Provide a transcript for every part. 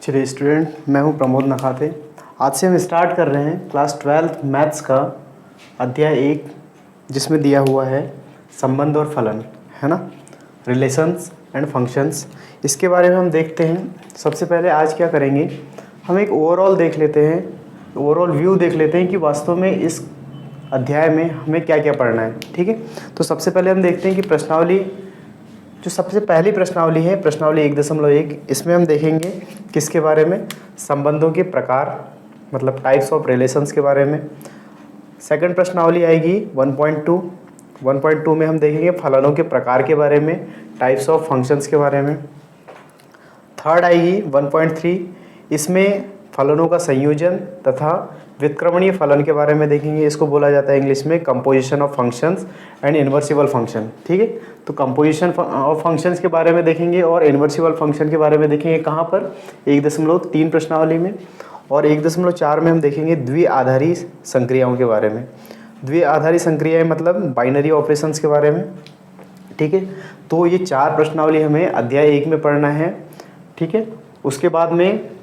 चलिए स्टूडेंट, मैं हूं प्रमोद नखाते। आज से हम स्टार्ट कर रहे हैं क्लास 12 मैथ्स का अध्याय 1, जिसमें दिया हुआ है संबंध और फलन, है ना, रिलेशंस एंड फंक्शंस। इसके बारे में हम देखते हैं। सबसे पहले आज क्या करेंगे, हम एक ओवरऑल देख लेते हैं, ओवरऑल व्यू देख लेते हैं कि वास्तव में इस अध्याय में हमें क्या क्या पढ़ना है। ठीक है, तो सबसे पहले हम देखते हैं कि प्रश्नावली, जो सबसे पहली प्रश्नावली है, प्रश्नावली 1.1, इसमें हम देखेंगे किसके बारे में, संबंधों के प्रकार, मतलब टाइप्स ऑफ रिलेशंस के बारे में। सेकंड प्रश्नावली आएगी 1.2, 1.2 में हम देखेंगे फलनों के प्रकार के बारे में, टाइप्स ऑफ फंक्शंस के बारे में। थर्ड आएगी 1.3, इसमें फलनों का संयोजन तथा व्युत्क्रमणीय फलन के बारे में देखेंगे। इसको बोला जाता है इंग्लिश में composition of functions and invertible function. ठीक है, तो कंपोजिशन ऑफ फंक्शंस के बारे में देखेंगे और इन्वर्सिबल फंक्शन के बारे में देखेंगे। कहाँ पर, 1.3 प्रश्नावली में। और 1.4 में हम देखेंगे द्विआधारी संक्रियाओं के बारे में। द्विआधारी संक्रियाएं मतलब बाइनरी ऑपरेशंस के बारे में। ठीक है, तो ये 4 प्रश्नावली हमें अध्याय 1 में पढ़ना है। ठीक है, उसके बाद में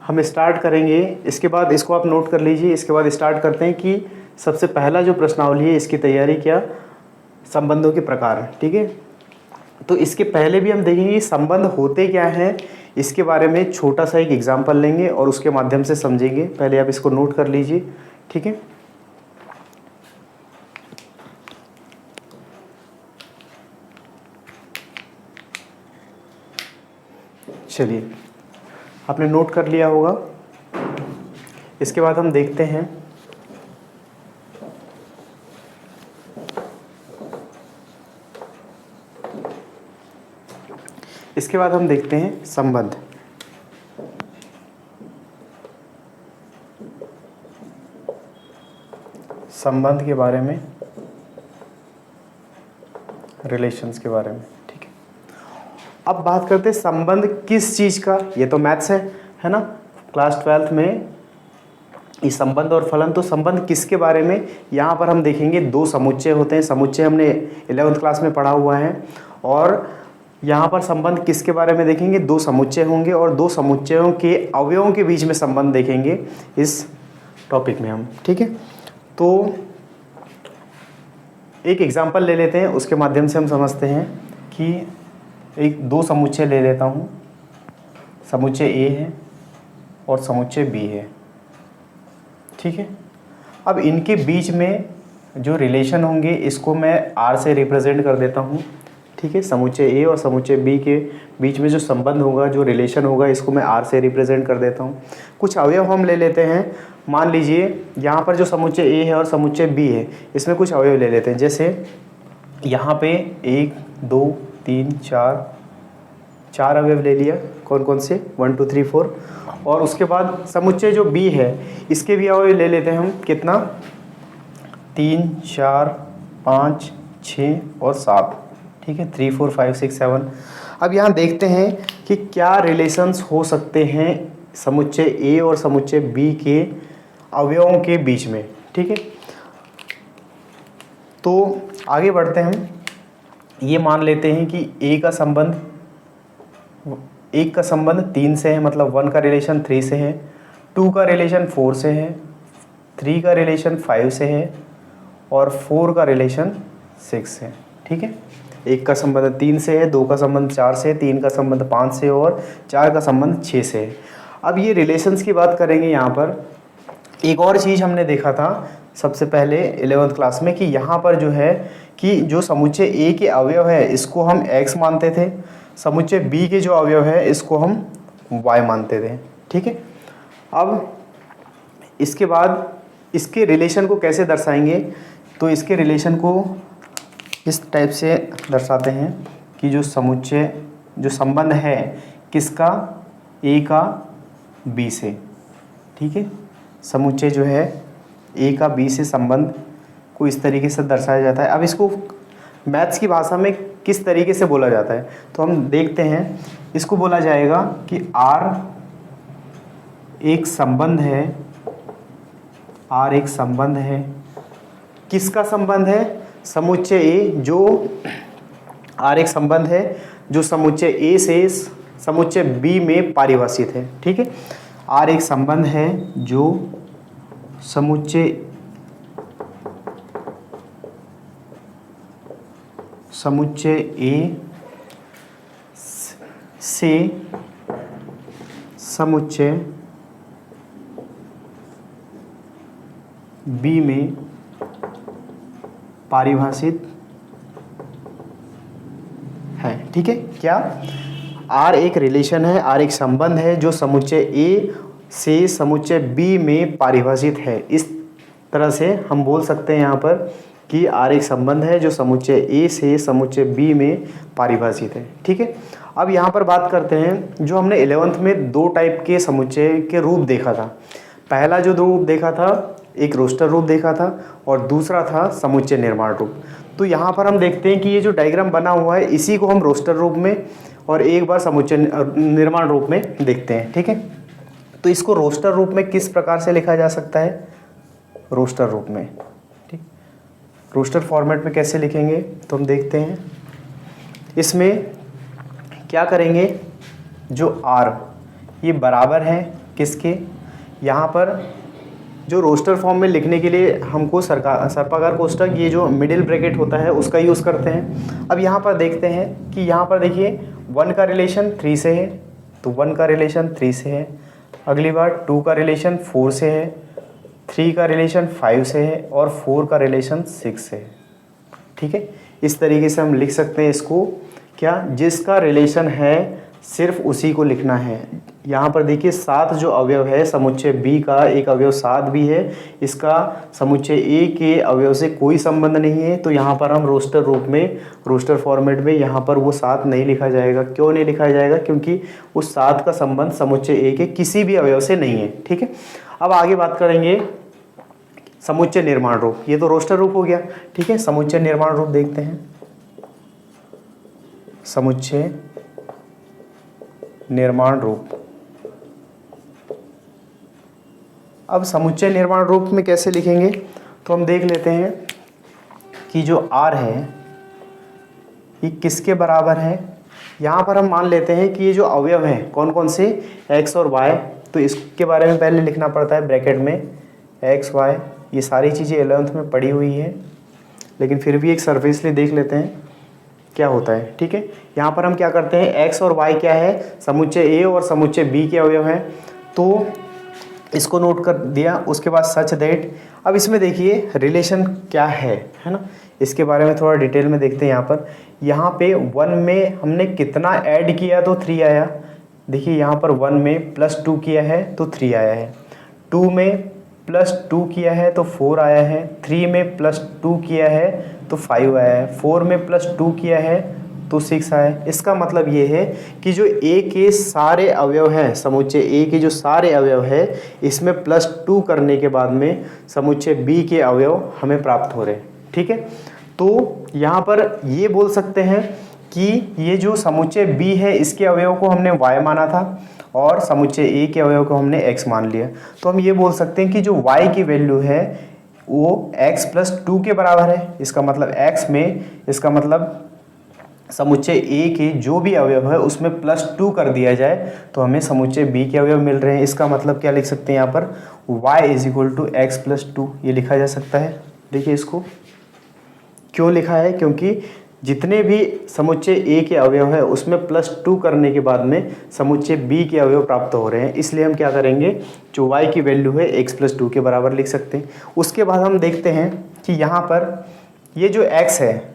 हम स्टार्ट करेंगे। इसके बाद इसको आप नोट कर लीजिए। इसके बाद स्टार्ट करते हैं कि सबसे पहला जो प्रश्नावली है इसकी तैयारी क्या, संबंधों के प्रकार। ठीक है, तो इसके पहले भी हम देखेंगे संबंध होते क्या हैं, इसके बारे में छोटा सा एक एग्जाम्पल लेंगे और उसके माध्यम से समझेंगे। पहले आप इसको नोट कर लीजिए। ठीक है, चलिए आपने नोट कर लिया होगा। इसके बाद हम देखते हैं संबंध। संबंध के बारे में, रिलेशंस के बारे में। ठीक है, अब बात करते हैं संबंध किस चीज़ का। ये तो मैथ्स है ना, क्लास 12 में ये संबंध और फलन। तो संबंध किसके बारे में, यहाँ पर हम देखेंगे दो समुच्चय होते हैं। समुच्चय हमने 11th क्लास में पढ़ा हुआ है। और यहाँ पर संबंध किसके बारे में देखेंगे, दो समुच्चय होंगे और दो समुच्चयों के अवयवों के बीच में संबंध देखेंगे इस टॉपिक में हम। ठीक है, तो एक एग्जाम्पल ले लेते हैं, उसके माध्यम से हम समझते हैं कि एक दो समुच्चय ले लेता हूँ। समुच्चय ए है और समुच्चय बी है। ठीक है, अब इनके बीच में जो रिलेशन होंगे इसको मैं आर से रिप्रेजेंट कर देता हूँ। ठीक है, समुच्चय ए और समुच्चय बी के बीच में जो संबंध होगा, जो रिलेशन होगा, इसको मैं आर से रिप्रेजेंट कर देता हूँ। कुछ अवयव हम ले लेते हैं। मान लीजिए यहाँ पर जो समुच्चय ए है और समुच्चय बी है, इसमें कुछ अवयव ले लेते हैं। जैसे यहाँ पे 1 2 3 4 अवयव ले लिया। कौन कौन से, 1 2 3 4। और उसके बाद समुच्चय जो बी है इसके भी अवयव ले लेते हैं हम। कितना, 3 4 5 6 और 7। ठीक है, 3 4 5 6 7। अब यहाँ देखते हैं कि क्या रिलेशंस हो सकते हैं समुच्चय ए और समुच्चय बी के अवयवों के बीच में। ठीक है, तो आगे बढ़ते हैं हम। ये मान लेते हैं कि एक का संबंध 3 से है, मतलब 1 का रिलेशन 3 से है, 2 का रिलेशन 4 से है, 3 का रिलेशन 5 से है और 4 का रिलेशन 6 से है। ठीक है, एक का संबंध 3 से है, 2 का संबंध 4 से है, 3 का संबंध 5 से और 4 का संबंध 6 से है। अब ये रिलेशंस की बात करेंगे। यहाँ पर एक और चीज़ हमने देखा था सबसे पहले 11th क्लास में कि यहाँ पर जो है कि जो समुच्चय ए के अवयव है इसको हम x मानते थे, समुच्चय बी के जो अवयव है इसको हम y मानते थे। ठीक है, अब इसके बाद इसके रिलेशन को कैसे दर्शाएंगे, तो इसके रिलेशन को इस टाइप से दर्शाते हैं कि जो संबंध है किसका, ए का बी से। ठीक है, समुच्चय जो है ए का बी से संबंध को इस तरीके से दर्शाया जाता है। अब इसको मैथ्स की भाषा में किस तरीके से बोला जाता है तो हम देखते हैं। इसको बोला जाएगा कि आर एक संबंध है, आर एक संबंध है। किसका संबंध है, समुच्चय ए। जो आर एक संबंध है जो समुच्चय ए से समुच्चय बी में परिभाषित है। ठीक है, आर एक संबंध है जो समुच्चय ए से समुच्चय बी में परिभाषित है। ठीक है, क्या आर एक रिलेशन है, आर एक संबंध है जो समुच्चय ए से समुच्चय बी में परिभाषित है। इस तरह से हम बोल सकते हैं यहाँ पर कि आर एक संबंध है जो समुच्चय ए से समुच्चय बी में परिभाषित है। ठीक है, अब यहाँ पर बात करते हैं जो हमने 11th में दो टाइप के समुच्चय के रूप देखा था। पहला जो दो रूप देखा था, एक रोस्टर रूप देखा था और दूसरा था समुच्चय निर्माण रूप। तो यहाँ पर हम देखते हैं कि ये जो डायग्राम बना हुआ है इसी को हम रोस्टर रूप में और एक बार समुच्चय निर्माण रूप में देखते हैं। ठीक है, तो इसको रोस्टर रूप में किस प्रकार से लिखा जा सकता है? रोस्टर रूप में। ठीक, रोस्टर फॉर्मेट में कैसे लिखेंगे तो हम देखते हैं। इसमें क्या करेंगे, जो आर ये बराबर है किसके, यहाँ पर जो रोस्टर फॉर्म में लिखने के लिए हमको सर्पाकार कोष्ठक ये जो मिडिल ब्रैकेट होता है उसका यूज़ करते हैं। अब यहाँ पर देखते हैं कि यहाँ पर देखिए 1 का रिलेशन 3 से है, तो 1 का रिलेशन 3 से है। अगली बार 2 का रिलेशन 4 से है, 3 का रिलेशन 5 से है और 4 का रिलेशन 6 से है। ठीक है, इस तरीके से हम लिख सकते हैं इसको, क्या जिसका रिलेशन है सिर्फ उसी को लिखना है। यहाँ पर देखिए 7 जो अवयव है समुच्चय बी का, एक अवयव 7 भी है, इसका समुच्चय ए के अवयव से कोई संबंध नहीं है। तो यहाँ पर हम रोस्टर रूप में, रोस्टर फॉर्मेट में यहाँ पर वो 7 नहीं लिखा जाएगा। क्यों नहीं लिखा जाएगा? क्योंकि उस 7 का संबंध समुच्चय ए के किसी भी अवयव से नहीं है। ठीक है, अब आगे बात करेंगे समुच्चय निर्माण रूप। ये तो रोस्टर रूप हो गया। ठीक है, समुच्चय निर्माण रूप देखते हैं। समुच्चय निर्माण रूप। अब समुच्चय निर्माण रूप में कैसे लिखेंगे तो हम देख लेते हैं कि जो आर है ये किसके बराबर है। यहाँ पर हम मान लेते हैं कि ये जो अवयव हैं कौन कौन से, एक्स और वाई, तो इसके बारे में पहले लिखना पड़ता है ब्रैकेट में एक्स वाई। ये सारी चीज़ें 11th में पड़ी हुई है, लेकिन फिर भी एक सरफेसली देख लेते हैं क्या होता है। ठीक है, यहाँ पर हम क्या करते हैं, एक्स और वाई क्या है, समुच्चय ए और समुच्चय बी के अवयव हैं, तो इसको नोट कर दिया। उसके बाद सच दैट, अब इसमें देखिए रिलेशन क्या है ना, इसके बारे में थोड़ा डिटेल में देखते हैं। यहाँ पे 1 में हमने कितना ऐड किया तो 3 आया। देखिए यहाँ पर 1 में +2 किया है तो 3 आया है, 2 में +2 किया है तो 4 आया है, 3 में +2 किया है तो 5 आया है, 4 में +2 किया है तो 6 आया है। इसका मतलब ये है कि जो ए के सारे अवयव हैं, समुच्चय ए के जो सारे अवयव है, इसमें +2 करने के बाद में समुच्चय बी के अवयव हमें प्राप्त हो रहे हैं। ठीक है, तो यहाँ पर ये बोल सकते हैं कि ये जो समुच्चय बी है इसके अवयव को हमने y माना था और समुच्चय ए के अवयव को हमने x मान लिया। तो हम ये बोल सकते हैं कि जो y की वैल्यू है वो x + 2 के बराबर है। इसका मतलब x में, इसका मतलब समुच्चय ए के जो भी अवयव है उसमें +2 कर दिया जाए तो हमें समुच्चय बी के अवयव मिल रहे हैं। इसका मतलब क्या लिख सकते हैं यहाँ पर, y = x + 2 ये लिखा जा सकता है। देखिए इसको क्यों लिखा है, क्योंकि जितने भी समुच्चय ए के अवयव है उसमें +2 करने के बाद में समुच्चय बी के अवयव प्राप्त हो रहे हैं। इसलिए हम क्या करेंगे, जो y की वैल्यू है x + 2 के बराबर लिख सकते हैं। उसके बाद हम देखते हैं कि यहाँ पर ये जो x है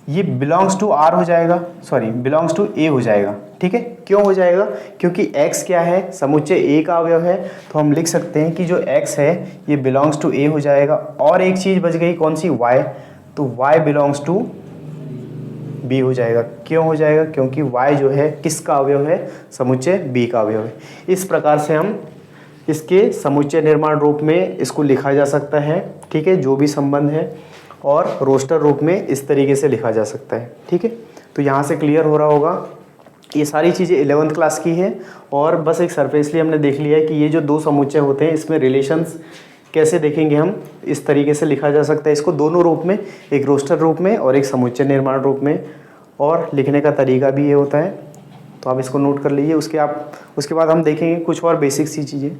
ये बिलोंग्स टू r हो जाएगा, सॉरी बिलोंग्स टू a हो जाएगा। ठीक है, क्यों हो जाएगा, क्योंकि x क्या है, समुच्चय a का अवयव है, तो हम लिख सकते हैं कि जो x है ये बिलोंग्स टू a हो जाएगा। और एक चीज़ बच गई, कौन सी, y, तो y बिलोंग्स टू b हो जाएगा। क्यों हो जाएगा, क्योंकि y जो है किसका अवयव है, समुच्चय b का अवयव है। इस प्रकार से हम इसके समुच्चय निर्माण रूप में इसको लिखा जा सकता है। ठीक है, जो भी संबंध है, और रोस्टर रूप में इस तरीके से लिखा जा सकता है। ठीक है, तो यहाँ से क्लियर हो रहा होगा। ये सारी चीज़ें 11th क्लास की है और बस एक सरफेसली हमने देख लिया है कि ये जो दो समुच्चय होते हैं इसमें रिलेशंस कैसे देखेंगे हम, इस तरीके से लिखा जा सकता है इसको दोनों रूप में, एक रोस्टर रूप में और एक समुच्चय निर्माण रूप में। और लिखने का तरीका भी ये होता है, तो आप इसको नोट कर लीजिए। उसके बाद हम देखेंगे कुछ और बेसिक सी चीज़ें।